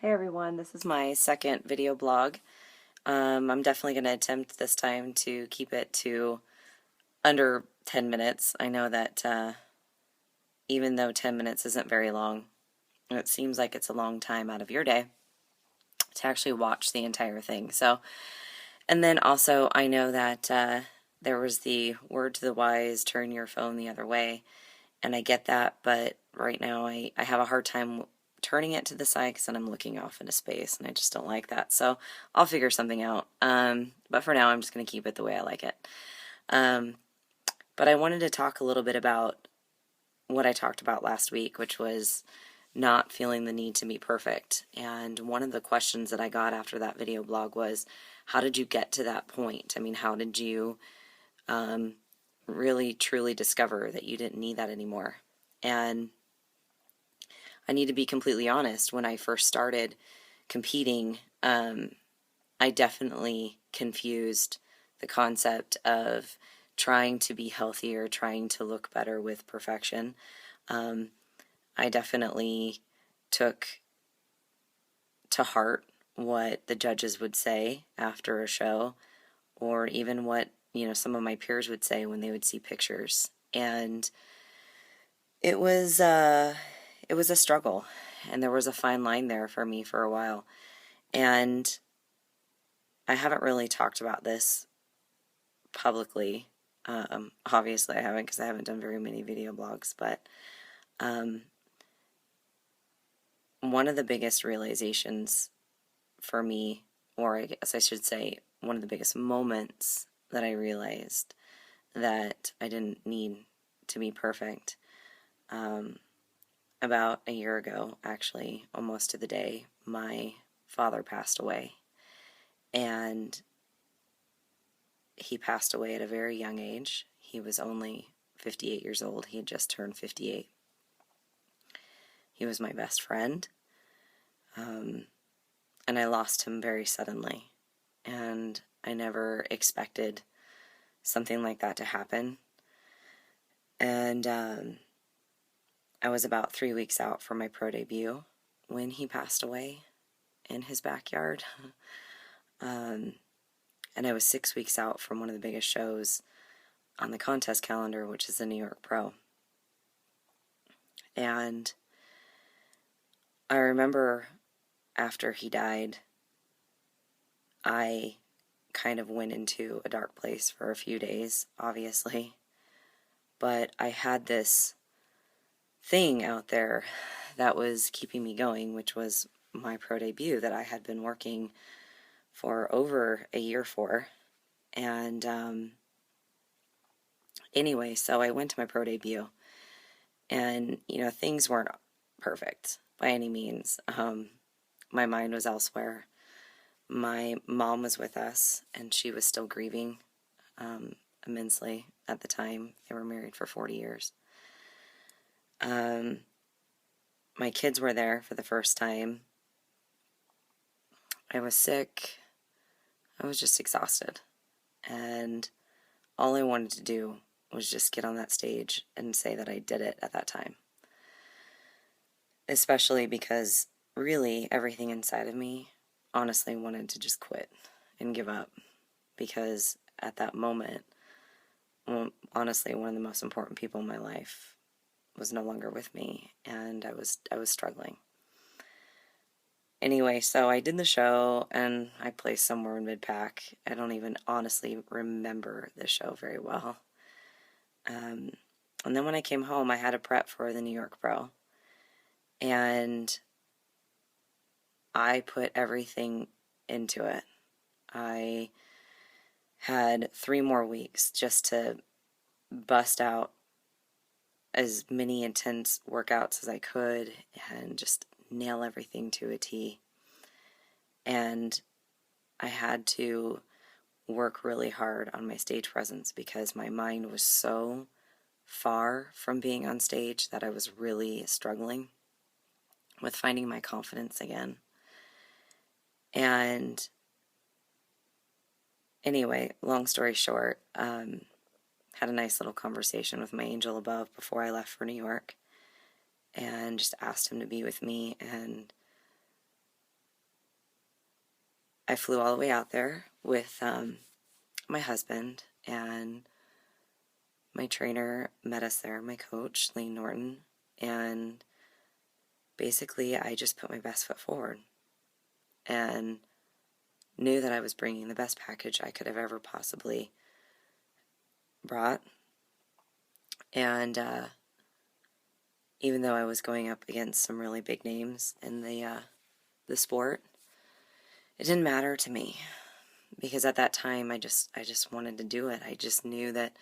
Hey everyone, this is my second video blog. I'm definitely going to attempt this time to keep it to under 10 minutes. I know that even though 10 minutes isn't very long, it seems like it's a long time out of your day to actually watch the entire thing. And then also I know that there was the word to the wise, turn your phone the other way, and I get that, but right now I have a hard time turning it to the side because then I'm looking off into space, and I just don't like that. So I'll figure something out. But for now, I'm just going to keep it the way I like it. But I wanted to talk a little bit about what I talked about last week, which was not feeling the need to be perfect. And one of the questions that I got after that video blog was, how did you get to that point? I mean, how did you really truly discover that you didn't need that anymore? And I need to be completely honest, when I first started competing, I definitely confused the concept of trying to be healthier, trying to look better with perfection. I definitely took to heart what the judges would say after a show, or even what, some of my peers would say when they would see pictures. And it was a struggle, and there was a fine line there for me for a while. And I haven't really talked about this publicly. Obviously, I haven't, because I haven't done very many video blogs, but one of the biggest realizations for me, or I guess I should say, one of the biggest moments that I realized that I didn't need to be perfect, about a year ago, actually, almost to the day, my father passed away. And he passed away at a very young age. He was only 58 years old. He had just turned 58. He was my best friend. And I lost him very suddenly. And I never expected something like that to happen. And I was about 3 weeks out from my pro debut when he passed away in his backyard. And I was 6 weeks out from one of the biggest shows on the contest calendar, which is the New York Pro. And I remember after he died, I kind of went into a dark place for a few days, obviously. But I had this thing out there that was keeping me going, which was my pro debut that I had been working for over a year for. And anyway, so I went to my pro debut, and things weren't perfect by any means. My mind was elsewhere. My mom was with us, and she was still grieving immensely at the time. They were married for 40 years. My kids were there for the first time. I was sick. I was just exhausted. And all I wanted to do was just get on that stage and say that I did it at that time. Especially because really everything inside of me honestly wanted to just quit and give up. Because at that moment, honestly, one of the most important people in my life was no longer with me, and I was struggling. Anyway, so I did the show, and I placed somewhere in mid-pack. I don't even honestly remember the show very well. And then when I came home, I had to prep for the New York Pro. And I put everything into it. I had 3 more weeks just to bust out as many intense workouts as I could and just nail everything to a T. And I had to work really hard on my stage presence because my mind was so far from being on stage that I was really struggling with finding my confidence again. And anyway, long story short, had a nice little conversation with my angel above before I left for New York, and just asked him to be with me and I flew all the way out there with my husband, and my trainer met us there, my coach, Lane Norton, and basically I just put my best foot forward and knew that I was bringing the best package I could have ever possibly brought. And even though I was going up against some really big names in the sport, it didn't matter to me, because at that time I just wanted to do it. I just knew that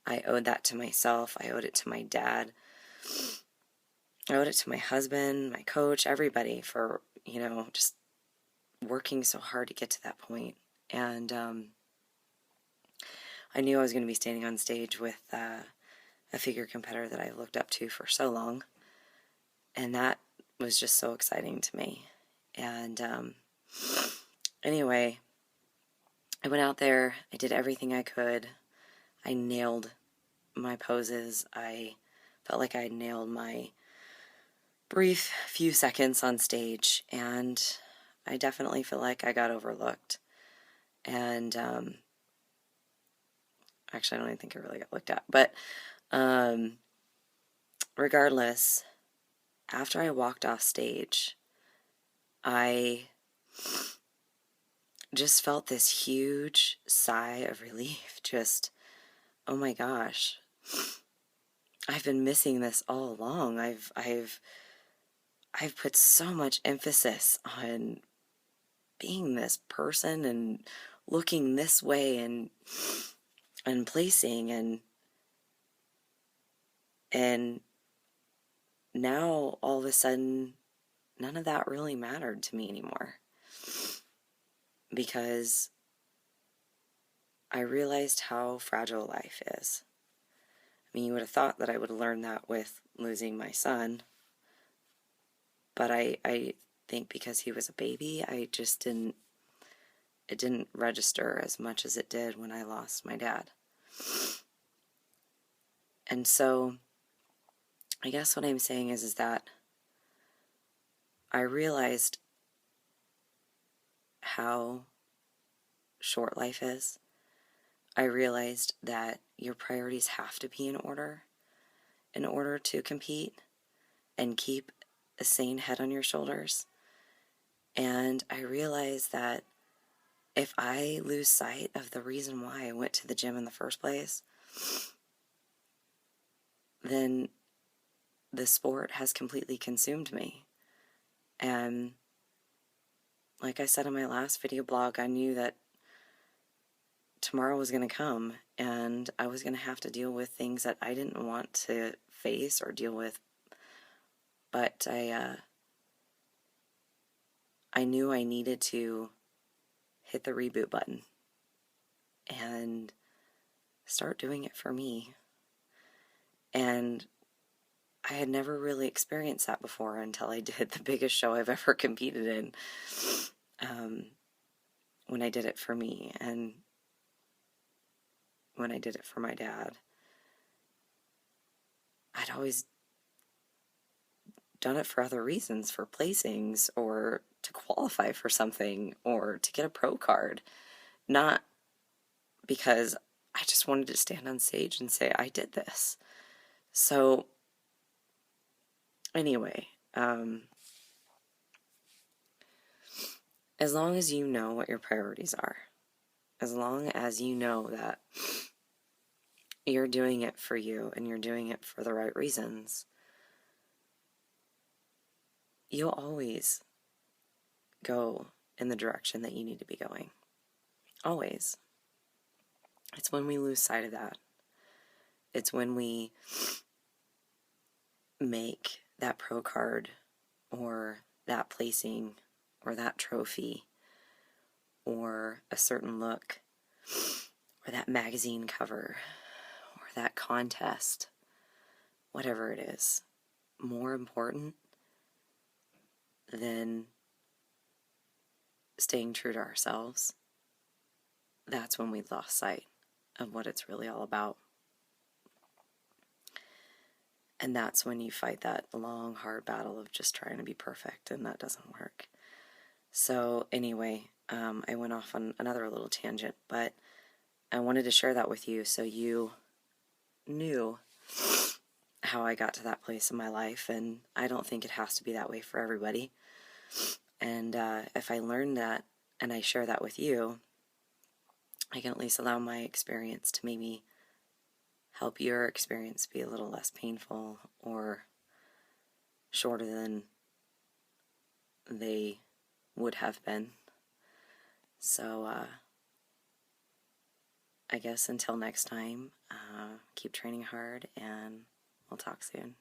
I owed that to myself. I owed it to my dad. I owed it to my husband, my coach, everybody for, just working so hard to get to that point. And I knew I was going to be standing on stage with a figure competitor that I looked up to for so long. And that was just so exciting to me. And anyway, I went out there. I did everything I could. I nailed my poses. I felt like I nailed my brief few seconds on stage, and I definitely feel like I got overlooked. And actually, I don't even think I really got looked at. But regardless, after I walked off stage, I just felt this huge sigh of relief. Just, oh my gosh, I've been missing this all along. I've put so much emphasis on being this person and looking this way and placing, and now all of a sudden none of that really mattered to me anymore, because I realized how fragile life is. I mean, you would have thought that I would have learned that with losing my son, but I think because he was a baby, it didn't register as much as it did when I lost my dad. And so I guess what I'm saying is that I realized how short life is. I realized that your priorities have to be in order to compete and keep a sane head on your shoulders. And I realized that if I lose sight of the reason why I went to the gym in the first place, then the sport has completely consumed me. And like I said in my last video blog, I knew that tomorrow was going to come, and I was going to have to deal with things that I didn't want to face or deal with. But I knew I needed to hit the reboot button and start doing it for me. And I had never really experienced that before until I did the biggest show I've ever competed in, when I did it for me and when I did it for my dad. I'd always done it for other reasons, for placings or to qualify for something or to get a pro card, not because I just wanted to stand on stage and say I did this. So anyway, as long as you know what your priorities are, as long as you know that you're doing it for you and you're doing it for the right reasons, you'll always go in the direction that you need to be going. Always. It's when we lose sight of that. It's when we make that pro card or that placing or that trophy or a certain look or that magazine cover or that contest, whatever it is, more important than staying true to ourselves. That's when we lost sight of what it's really all about. And that's when you fight that long, hard battle of just trying to be perfect, and that doesn't work. So anyway, I went off on another little tangent, but I wanted to share that with you so you knew how I got to that place in my life, and I don't think it has to be that way for everybody. And if I learn that and I share that with you, I can at least allow my experience to maybe help your experience be a little less painful or shorter than they would have been. So I guess until next time, keep training hard, and we'll talk soon.